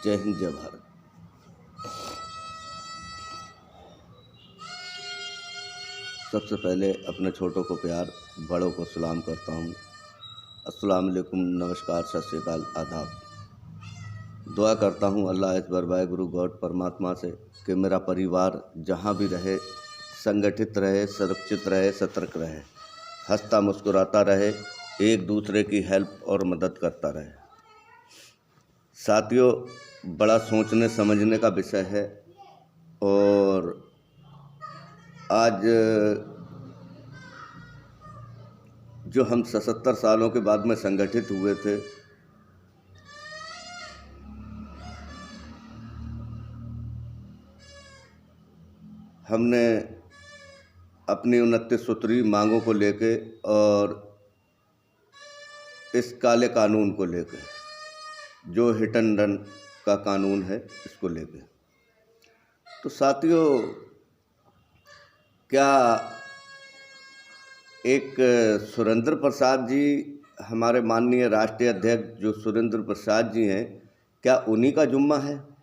जय हिंद, जय भारत। सबसे पहले अपने छोटों को प्यार, बड़ों को सलाम करता हूँ। अस्सलाम वालेकुम, नमस्कार, सत श्री अकाल, आदाब। दुआ करता हूँ अल्लाह अकबर वाहे गुरु गॉड परमात्मा से कि मेरा परिवार जहाँ भी रहे संगठित रहे, सुरक्षित रहे, सतर्क रहे, हंसता मुस्कुराता रहे, एक दूसरे की हेल्प और मदद करता रहे। साथियों, बड़ा सोचने समझने का विषय है और आज जो हम 77 सालों के बाद में संगठित हुए थे, हमने अपनी 29 सूत्री मांगों को लेके और इस काले कानून को लेके, जो हिट एंड रन का कानून है, इसको लेके, तो साथियों, क्या एक सुरेंद्र प्रसाद जी, हमारे माननीय राष्ट्रीय अध्यक्ष जो सुरेंद्र प्रसाद जी हैं, क्या उन्हीं का जुम्मा है?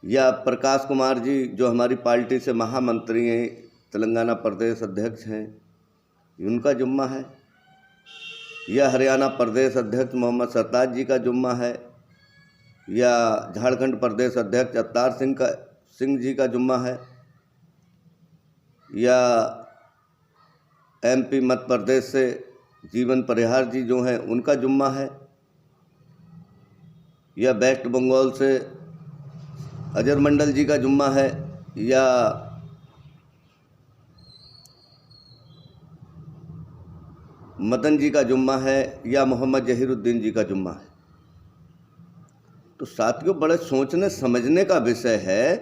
या प्रकाश कुमार जी जो हमारी पार्टी से महामंत्री हैं, तेलंगाना प्रदेश अध्यक्ष हैं, उनका जुम्मा है? या हरियाणा प्रदेश अध्यक्ष मोहम्मद सरताज जी का जुम्मा है? या झारखंड प्रदेश अध्यक्ष अवतार सिंह जी का जुम्मा है? या MP मध्य प्रदेश से जीवन परिहार जी जो हैं उनका जुम्मा है? या वेस्ट बंगाल से अजर मंडल जी का जुम्मा है? या मदन जी का जुम्मा है? या मोहम्मद जहीरुद्दीन जी का जुम्मा है? तो साथियों, बड़े सोचने समझने का विषय है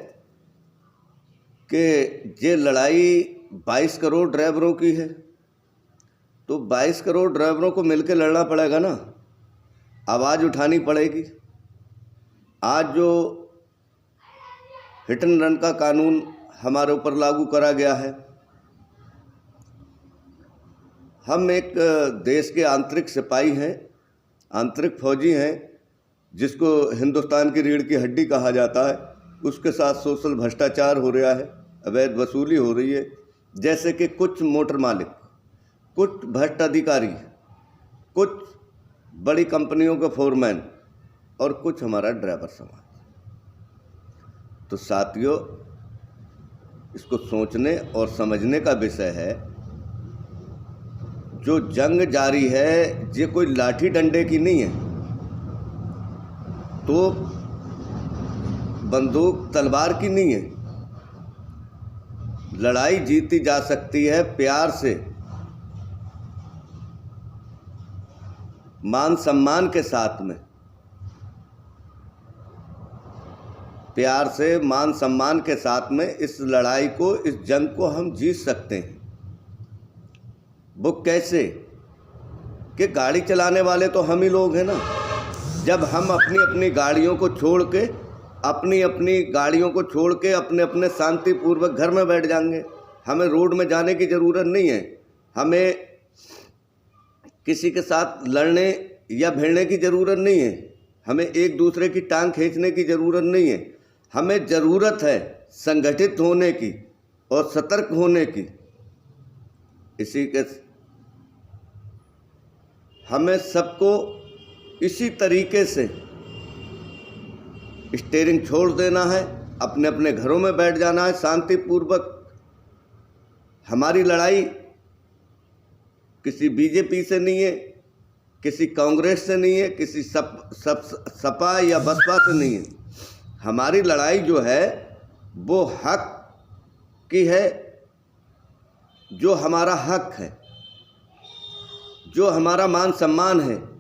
कि ये लड़ाई 22 करोड़ ड्राइवरों की है, तो 22 करोड़ ड्राइवरों को मिलकर लड़ना पड़ेगा ना, आवाज़ उठानी पड़ेगी। आज जो हिट एंड रन का कानून हमारे ऊपर लागू करा गया है, हम एक देश के आंतरिक सिपाही हैं, आंतरिक फौजी हैं, जिसको हिंदुस्तान की रीढ़ की हड्डी कहा जाता है। उसके साथ सोशल भ्रष्टाचार हो रहा है, अवैध वसूली हो रही है, जैसे कि कुछ मोटर मालिक, कुछ भ्रष्ट अधिकारी, कुछ बड़ी कंपनियों के फोरमैन और कुछ हमारा ड्राइवर समाज। तो साथियों, इसको सोचने और समझने का विषय है। जो जंग जारी है, ये कोई लाठी डंडे की नहीं है, तो बंदूक तलवार की नहीं है। लड़ाई जीती जा सकती है प्यार से, मान सम्मान के साथ में, प्यार से, मान सम्मान के साथ में इस लड़ाई को, इस जंग को हम जीत सकते हैं। वो कैसे? कि गाड़ी चलाने वाले तो हम ही लोग हैं ना। जब हम अपनी अपनी गाड़ियों को छोड़ के, अपने अपने शांतिपूर्वक घर में बैठ जाएंगे, हमें रोड में जाने की ज़रूरत नहीं है, हमें किसी के साथ लड़ने या भिड़ने की ज़रूरत नहीं है, हमें एक दूसरे की टांग खींचने की ज़रूरत नहीं है। हमें ज़रूरत है संगठित होने की और सतर्क होने की। इसी के हमें सबको इसी तरीके से स्टीयरिंग छोड़ देना है, अपने अपने घरों में बैठ जाना है शांतिपूर्वक। हमारी लड़ाई किसी बीजेपी से नहीं है, किसी कांग्रेस से नहीं है, किसी सपा या बसपा से नहीं है। हमारी लड़ाई जो है वो हक की है, जो हमारा हक है, जो हमारा मान सम्मान है।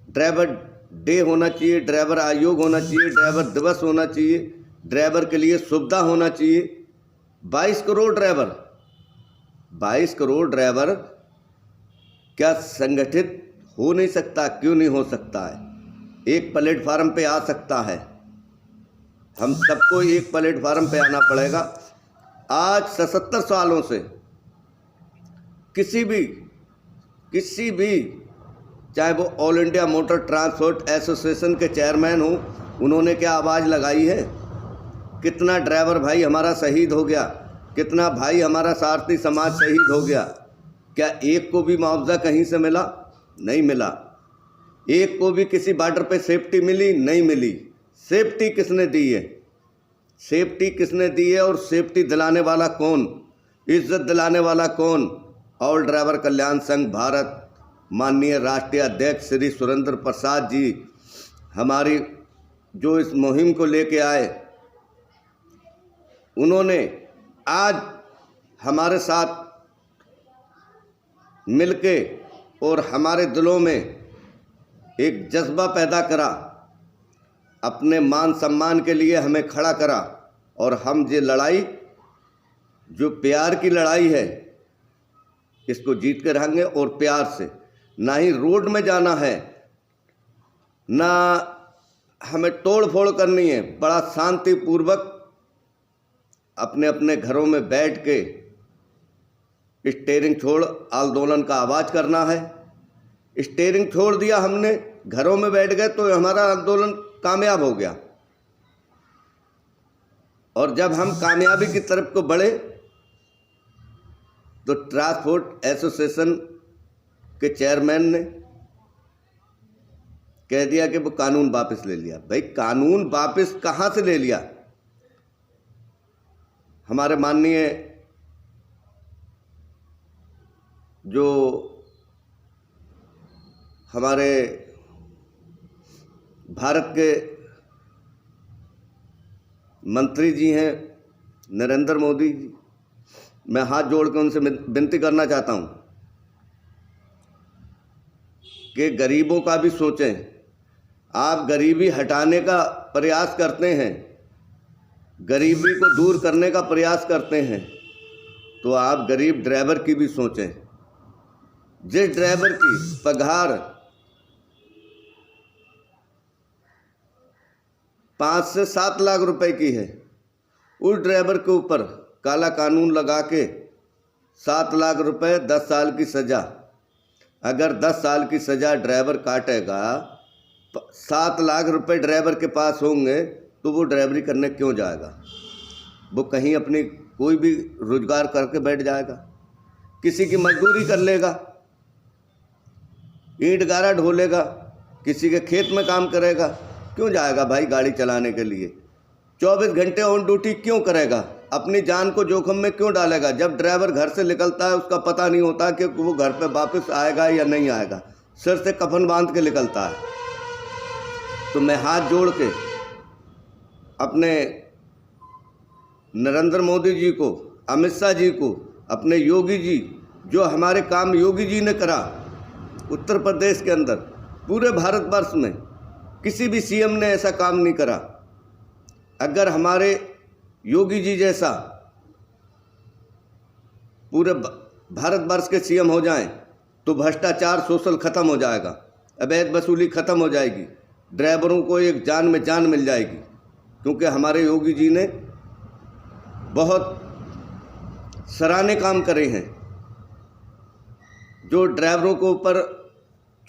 ड्राइवर डे होना चाहिए, ड्राइवर आयोग होना चाहिए, ड्राइवर दिवस होना चाहिए, ड्राइवर के लिए सुविधा होना चाहिए। 22 करोड़ ड्राइवर क्या संगठित हो नहीं सकता? क्यों नहीं हो सकता है? एक प्लेटफार्म पे आ सकता है। हम सबको एक प्लेटफार्म पे आना पड़ेगा। आज 77 सालों से किसी भी चाहे वो all India motor transport association के चेयरमैन हों, उन्होंने क्या आवाज़ लगाई है? कितना ड्राइवर भाई हमारा शहीद हो गया, कितना भाई हमारा सारथी समाज शहीद हो गया। क्या एक को भी मुआवजा कहीं से मिला? नहीं मिला। एक को भी किसी बॉर्डर पे सेफ्टी मिली? नहीं मिली। सेफ्टी किसने दी है? सेफ्टी किसने दी है और सेफ्टी दिलाने वाला कौन? इज्जत दिलाने वाला कौन? ऑल ड्राइवर कल्याण संघ भारत, माननीय राष्ट्रीय अध्यक्ष श्री सुरेंद्र प्रसाद जी हमारी जो इस मुहिम को लेके आए, उन्होंने आज हमारे साथ मिलके और हमारे दिलों में एक जज्बा पैदा करा, अपने मान सम्मान के लिए हमें खड़ा करा और हम ये लड़ाई जो प्यार की लड़ाई है इसको जीत के रहेंगे। और प्यार से, ना ही रोड में जाना है, ना हमें तोड़ फोड़ करनी है। बड़ा शांतिपूर्वक अपने अपने घरों में बैठ के स्टीयरिंग छोड़ आंदोलन का आवाज़ करना है। स्टीयरिंग छोड़ दिया हमने, घरों में बैठ गए तो हमारा आंदोलन कामयाब हो गया। और जब हम कामयाबी की तरफ को बढ़े तो ट्रांसपोर्ट एसोसिएशन के चेयरमैन ने कह दिया कि वो कानून वापस ले लिया। भाई कानून वापस कहाँ से ले लिया? हमारे माननीय जो हमारे भारत के मंत्री जी हैं नरेंद्र मोदी जी, मैं हाथ जोड़ के उनसे विनती करना चाहता हूं कि गरीबों का भी सोचें। आप गरीबी हटाने का प्रयास करते हैं, गरीबी को दूर करने का प्रयास करते हैं, तो आप गरीब ड्राइवर की भी सोचें। जिस ड्राइवर की पगार 5 से 7 लाख रुपए की है, उस ड्राइवर के ऊपर काला कानून लगा के 7 लाख रुपए 10 साल की सज़ा। अगर 10 साल की सज़ा ड्राइवर काटेगा, 7 लाख रुपए ड्राइवर के पास होंगे तो वो ड्राइवरी करने क्यों जाएगा? वो कहीं अपनी कोई भी रोजगार करके बैठ जाएगा, किसी की मजदूरी कर लेगा, ईंट गारा ढोलेगा, किसी के खेत में काम करेगा। क्यों जाएगा भाई गाड़ी चलाने के लिए? 24 घंटे ऑन ड्यूटी क्यों करेगा? अपनी जान को जोखिम में क्यों डालेगा? जब ड्राइवर घर से निकलता है उसका पता नहीं होता कि वो घर पे वापस आएगा या नहीं आएगा, सिर से कफन बांध के निकलता है। तो मैं हाथ जोड़ के अपने नरेंद्र मोदी जी को, अमित शाह जी को, अपने योगी जी, जो हमारे काम योगी जी ने करा उत्तर प्रदेश के अंदर, पूरे भारतवर्ष में किसी भी सीएम ने ऐसा काम नहीं करा। अगर हमारे योगी जी जैसा पूरे भारतवर्ष के सीएम हो जाएं तो भ्रष्टाचार सोशल खत्म हो जाएगा, अवैध वसूली खत्म हो जाएगी, ड्राइवरों को एक जान में जान मिल जाएगी। क्योंकि हमारे योगी जी ने बहुत सराहनीय काम करे हैं। जो ड्राइवरों को ऊपर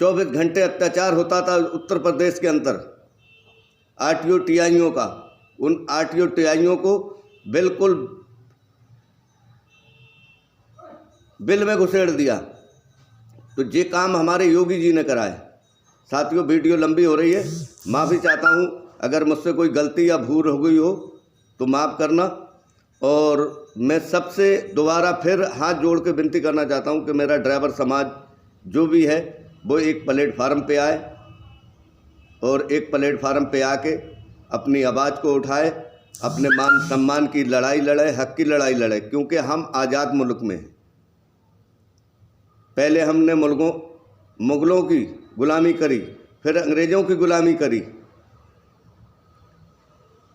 24 घंटे अत्याचार होता था उत्तर प्रदेश के अंदर आरटीओ टीआईओ का, उन आरटीओ टीआईओ को बिल्कुल बिल में घुसेड़ दिया। तो ये काम हमारे योगी जी ने कराए। साथियों, वीडियो लंबी हो रही है, माफ़ी चाहता हूँ अगर मुझसे कोई गलती या भूल हो गई हो तो माफ़ करना। और मैं सबसे दोबारा फिर हाथ जोड़ के विनती करना चाहता हूँ कि मेरा ड्राइवर समाज जो भी है वो एक प्लेटफार्म पे आए और एक प्लेटफार्म पे आके अपनी आवाज़ को उठाए, अपने मान सम्मान की लड़ाई लड़े, हक की लड़ाई लड़े। क्योंकि हम आज़ाद मुल्क में हैं। पहले हमने मुग़लों की गुलामी करी, फिर अंग्रेज़ों की गुलामी करी,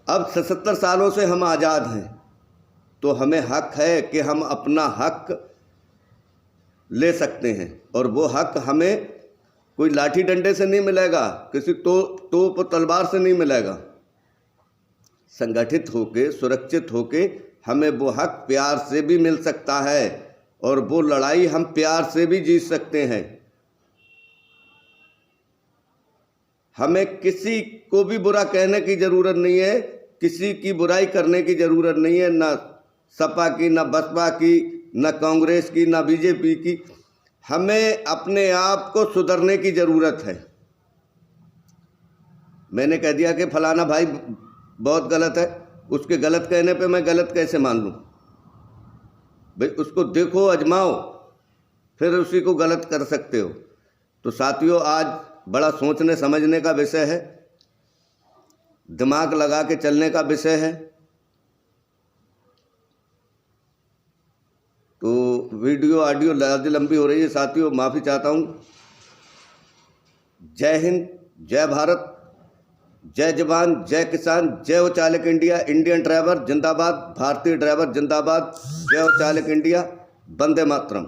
अब 77 सालों से हम आज़ाद हैं। तो हमें हक है कि हम अपना हक ले सकते हैं। और वो हक हमें कोई लाठी डंडे से नहीं मिलेगा, किसी तोप तलवार से नहीं मिलेगा। संगठित होके, सुरक्षित होके हमें वो हक प्यार से भी मिल सकता है और वो लड़ाई हम प्यार से भी जीत सकते हैं। हमें किसी को भी बुरा कहने की ज़रूरत नहीं है, किसी की बुराई करने की ज़रूरत नहीं है, ना सपा की, ना बसपा की, ना कांग्रेस की, ना बीजेपी की। हमें अपने आप को सुधरने की ज़रूरत है। मैंने कह दिया कि फलाना भाई बहुत गलत है, उसके गलत कहने पे मैं गलत कैसे मान लूँ? भाई उसको देखो, आजमाओ, फिर उसी को गलत कर सकते हो। तो साथियों, आज बड़ा सोचने समझने का विषय है, दिमाग लगा के चलने का विषय है। तो वीडियो ऑडियो ज़्यादा लंबी हो रही है साथियों, माफ़ी चाहता हूँ। जय हिंद, जय भारत, जय जवान, जय किसान, जय हो चालक इंडिया, इंडियन ड्राइवर जिंदाबाद, भारतीय ड्राइवर जिंदाबाद, जय हो चालक इंडिया, वंदे मातरम।